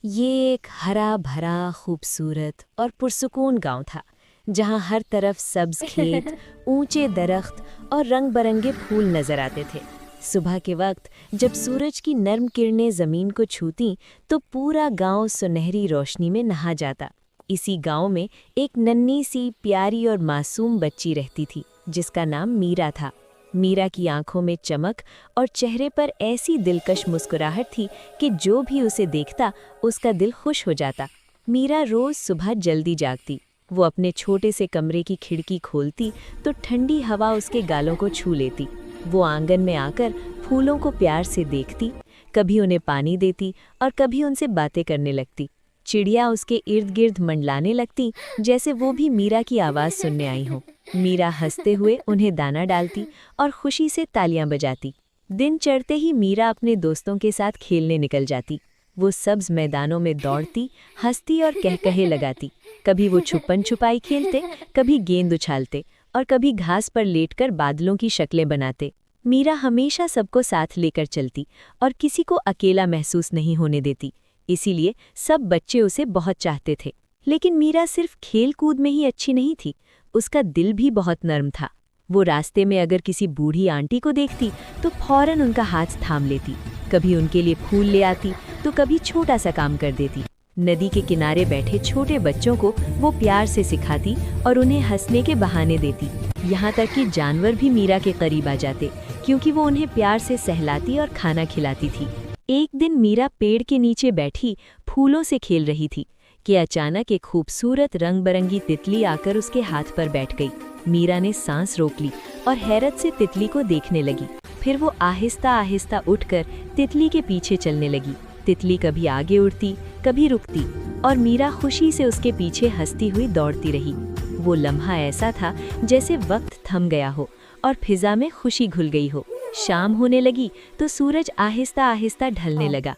ये एक हरा भरा खूबसूरत और पुरसुकून गांव था जहां हर तरफ सब्ज खेत, ऊंचे दरख्त और रंग बरंगे फूल नजर आते थे। सुबह के वक्त जब सूरज की नर्म किरणें जमीन को छूतीं तो पूरा गांव सुनहरी रोशनी में नहा जाता। इसी गांव में एक नन्ही सी प्यारी और मासूम बच्ची रहती थी जिसका नाम मीरा था। मीरा की आंखों में चमक और चेहरे पर ऐसी दिलकश मुस्कुराहट थी कि जो भी उसे देखता उसका दिल खुश हो जाता। मीरा रोज सुबह जल्दी जागती। वो अपने छोटे से कमरे की खिड़की खोलती तो ठंडी हवा उसके गालों को छू लेती। वो आंगन में आकर फूलों को प्यार से देखती, कभी उन्हें पानी देती और कभी उनसे बातें करने लगती। चिड़िया उसके इर्द गिर्द मंडलाने लगती जैसे वो भी मीरा की आवाज़ सुनने आई हो। मीरा हंसते हुए उन्हें दाना डालती और खुशी से तालियां बजाती। दिन चढ़ते ही मीरा अपने दोस्तों के साथ खेलने निकल जाती। वो सब्ज मैदानों में दौड़ती, हंसती और कहकहे लगाती। कभी वो छुपन छुपाई खेलते, कभी गेंद उछालते और कभी घास पर लेटकर बादलों की शक्लें बनाते। मीरा हमेशा सबको साथ लेकर चलती और किसी को अकेला महसूस नहीं होने देती। इसीलिए सब बच्चे उसे बहुत चाहते थे। लेकिन मीरा सिर्फ खेल कूद में ही अच्छी नहीं थी, उसका दिल भी बहुत नर्म था। वो रास्ते में अगर किसी बूढ़ी आंटी को देखती तो फौरन उनका हाथ थाम लेती, कभी उनके लिए फूल ले आती तो कभी छोटा सा काम कर देती। नदी के किनारे बैठे छोटे बच्चों को वो प्यार से सिखाती और उन्हें हंसने के बहाने देती। यहाँ तक कि जानवर भी मीरा के करीब आ जाते क्योंकि वो उन्हें प्यार से सहलाती और खाना खिलाती थी। एक दिन मीरा पेड़ के नीचे बैठी फूलों से खेल रही थी कि अचानक एक खूबसूरत रंग बरंगी तितली आकर उसके हाथ पर बैठ गई। मीरा ने सांस रोक ली और हैरत से तितली को देखने लगी। फिर वो आहिस्ता आहिस्ता उठकर तितली के पीछे चलने लगी। तितली कभी आगे उड़ती, कभी रुकती और मीरा खुशी से उसके पीछे हंसती हुई दौड़ती रही। वो लम्हा ऐसा था जैसे वक्त थम गया हो और फिजा में खुशी घुल गई हो। शाम होने लगी तो सूरज आहिस्ता आहिस्ता ढलने लगा।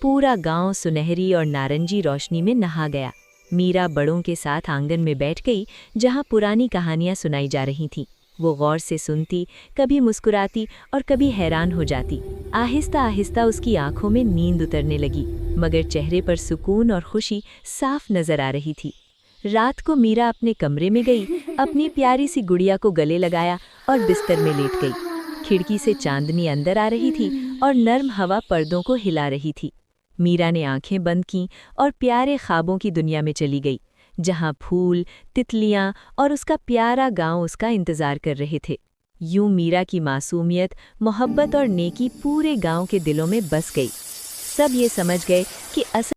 पूरा गांव सुनहरी और नारंगी रोशनी में नहा गया। मीरा बड़ों के साथ आंगन में बैठ गई जहां पुरानी कहानियां सुनाई जा रही थीं। वो गौर से सुनती, कभी मुस्कुराती और कभी हैरान हो जाती। आहिस्ता आहिस्ता उसकी आंखों में नींद उतरने लगी, मगर चेहरे पर सुकून और खुशी साफ नजर आ रही थी। रात को मीरा अपने कमरे में गई, अपनी प्यारी सी गुड़िया को गले लगाया और बिस्तर में लेट गई। खिड़की से चांदनी अंदर आ रही थी और नर्म हवा पर्दों को हिला रही थी। मीरा ने आंखें बंद कीं और प्यारे ख्वाबों की दुनिया में चली गई, जहां फूल, तितलियां और उसका प्यारा गांव उसका इंतजार कर रहे थे। यूं मीरा की मासूमियत, मोहब्बत और नेकी पूरे गांव के दिलों में बस गई। सब ये समझ गए कि असल